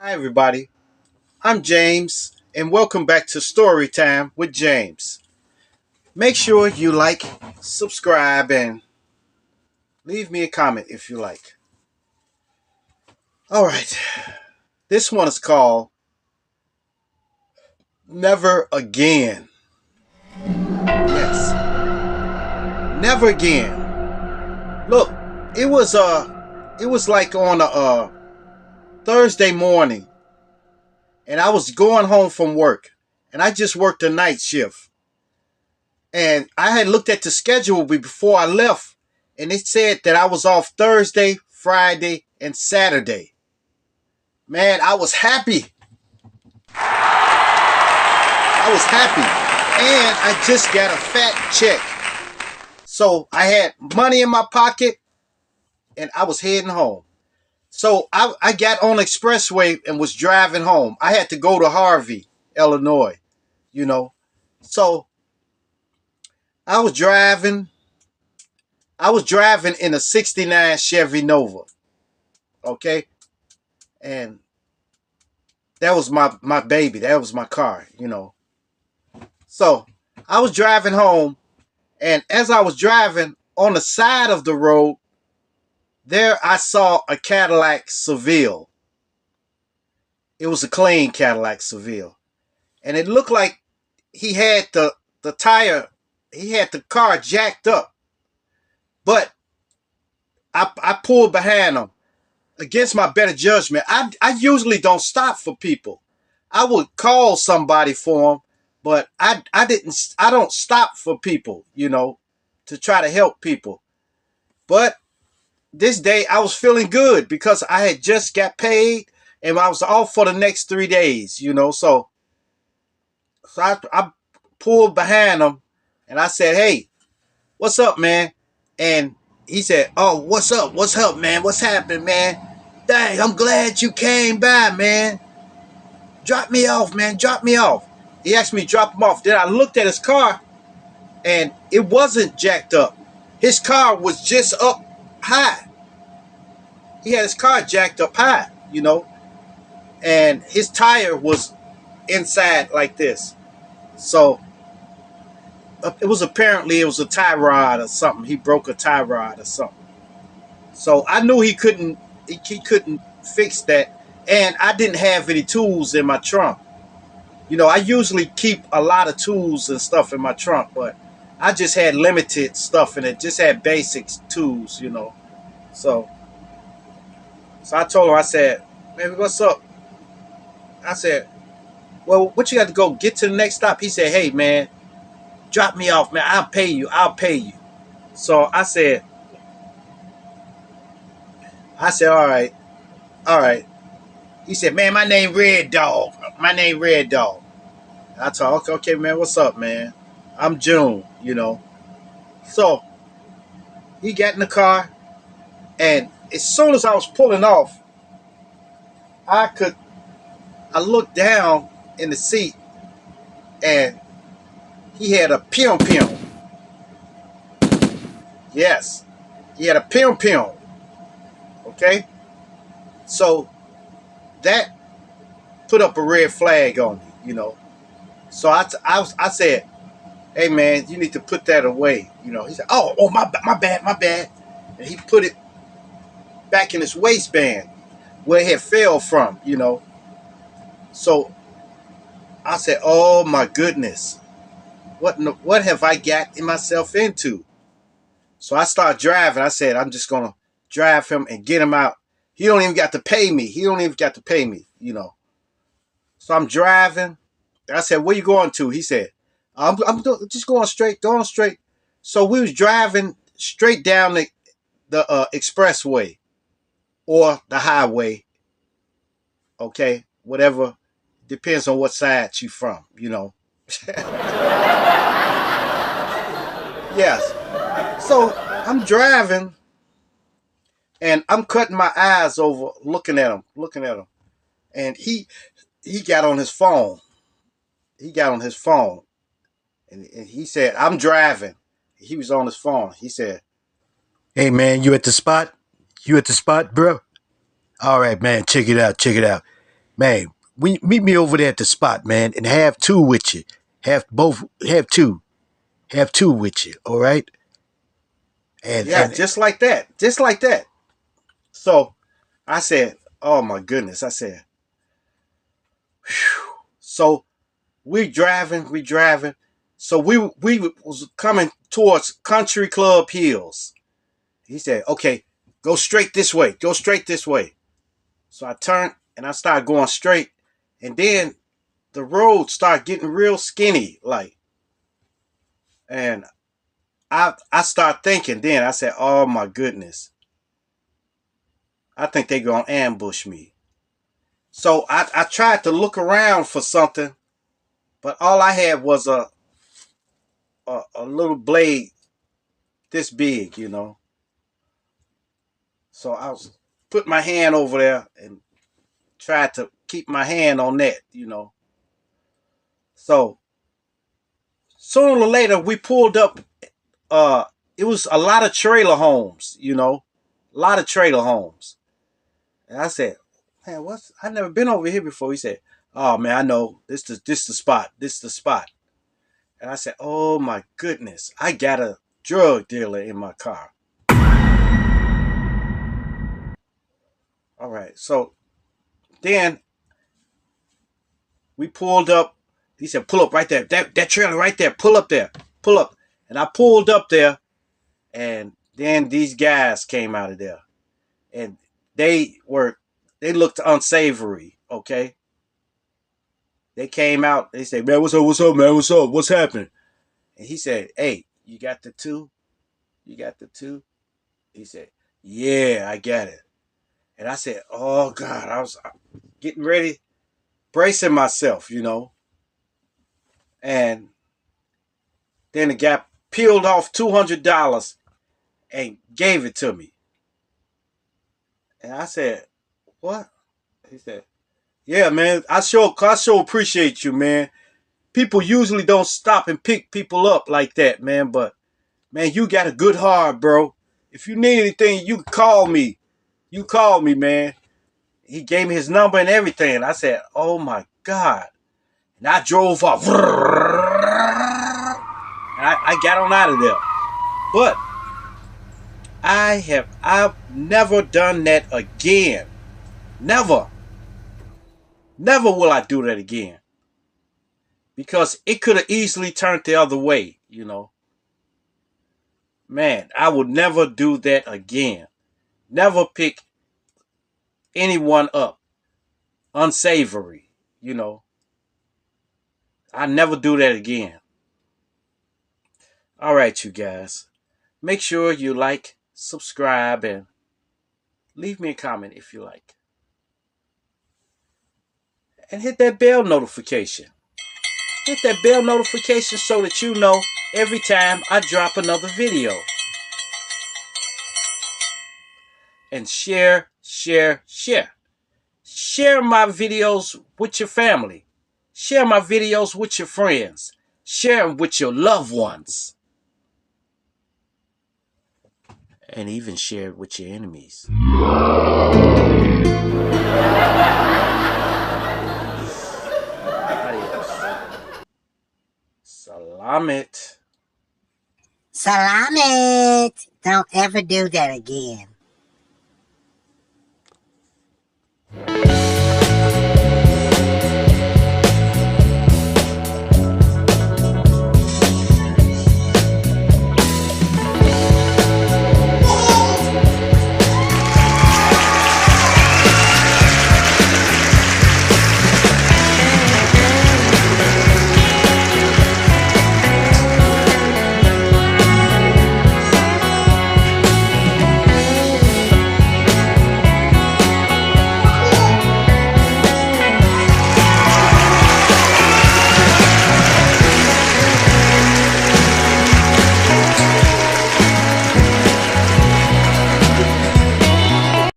Hi, everybody. I'm James, and welcome back to Storytime with James. Make sure you like, subscribe, and leave me a comment if you like. All right, this one is called Never Again. Yes, never again. Look, it was like on a Thursday morning, and I was going home from work, and I just worked a night shift. And I had looked at the schedule before I left, and it said that I was off Thursday, Friday, and Saturday. Man, I was happy. I was happy. And I just got a fat check. So I had money in my pocket, and I was heading home. So I got on the expressway and was driving home. I had to go to Harvey, Illinois, you know. So I was driving. I was driving in a 69 Chevy Nova. Okay. And that was my baby. That was my car. So I was driving home, and as I was driving on the side of the road, there I saw a Cadillac Seville. It was a clean Cadillac Seville, and it looked like he had the tire, he had the car jacked up. But I pulled behind him against my better judgment. I usually don't stop for people. I would call somebody for them, but I don't stop for people, to try to help people. But this day I was feeling good because I had just got paid and I was off for the next 3 days. So I pulled behind him and I said, "Hey, what's up, man?" And he said, "Oh, what's up? What's up, man? What's happening, man? Dang, I'm glad you came by, man. Drop me off, man. Drop me off." He asked me to drop him off. Then I looked at his car and it wasn't jacked up. His car was just up high. He had his car jacked up high, and his tire was inside like this. So it was a tie rod or something. He broke a tie rod or something. So I knew he couldn't fix that, and I didn't have any tools in my trunk. I usually keep a lot of tools and stuff in my trunk, but I just had limited stuff in it. Just had basic tools. So so I told him, I said, "Man, what's up?" I said, "Well, what you got to go get to the next stop?" He said, "Hey, man, drop me off, man. I'll pay you. I'll pay you." So I said, "All right, all right." He said, "Man, my name Red Dog. My name Red Dog." I told him, "Okay, man, what's up, man? I'm June." So he got in the car, and as soon as I was pulling off, I could I looked down in the seat, and he had a pium pium. Yes, he had a pium pium. Okay, so that put up a red flag on me. So I said, "Hey, man, you need to put that away." He said, "Oh, my bad, my bad," and he put it back in his waistband where it had fell from. So I said, "Oh my goodness, what have I got myself into?" So I started driving. I said, "I'm just gonna drive him and get him out. He don't even got to pay me. He don't even got to pay me." So I'm driving. I said, "Where you going to?" He said, "I'm just going straight, going straight." So we was driving straight down the expressway or the highway. Okay, whatever, depends on what side you from. Yes. So I'm driving and I'm cutting my eyes over, looking at him, and he got on his phone. He got on his phone, and he said, "I'm driving." He was on his phone. He said, "Hey, man, you at the spot? You at the spot, bro? All right, man, check it out, check it out. Man, meet me over there at the spot, man, and have two with you. Have two with you, all right? And just like that. Just like that. So I said, oh my goodness. I said, whew. So we driving. So we was coming towards Country Club Hills. He said, okay, go straight this way. Go straight this way. So I turned and I started going straight. And then the road started getting real skinny, like, and I start thinking then, I said, oh my goodness. I think they're gonna ambush me. So I tried to look around for something, but all I had was a little blade this big, you know. So I was put my hand over there and tried to keep my hand on that, you know. So sooner or later we pulled up. It was a lot of trailer homes, you know, a lot of trailer homes. And I said, man, I never been over here before. He said, oh man, I know this the spot. This the spot. And I said, oh my goodness, I got a drug dealer in my car. All right. So then we pulled up. He said, pull up right there. That trailer right there. Pull up there. Pull up. And I pulled up there. And then these guys came out of there. And they looked unsavory. Okay. They came out. They said, man, what's up, man? What's up? What's happening? And he said, hey, you got the two? You got the two? He said, yeah, I got it. And I said, oh, God, I was getting ready, bracing myself, you know. And then the guy peeled off $200 and gave it to me. And I said, what? He said, yeah, man, I sure appreciate you, man. People usually don't stop and pick people up like that, man. But, man, you got a good heart, bro. If you need anything, you can call me. You call me, man. He gave me his number and everything. And I said, oh, my God. And I drove off. And I got on out of there. But I've never done that again. Never. Never will I do that again. Because it could have easily turned the other way, you know. Man, I would never do that again. Never pick anyone up unsavory, you know. I never do that again. All right, you guys. Make sure you like, subscribe, and leave me a comment if you like. And hit that bell notification. Hit that bell notification so that you know every time I drop another video. And share, share, share. Share my videos with your family. Share my videos with your friends. Share them with your loved ones. And even share it with your enemies. Salamet. Salamet. Don't ever do that again.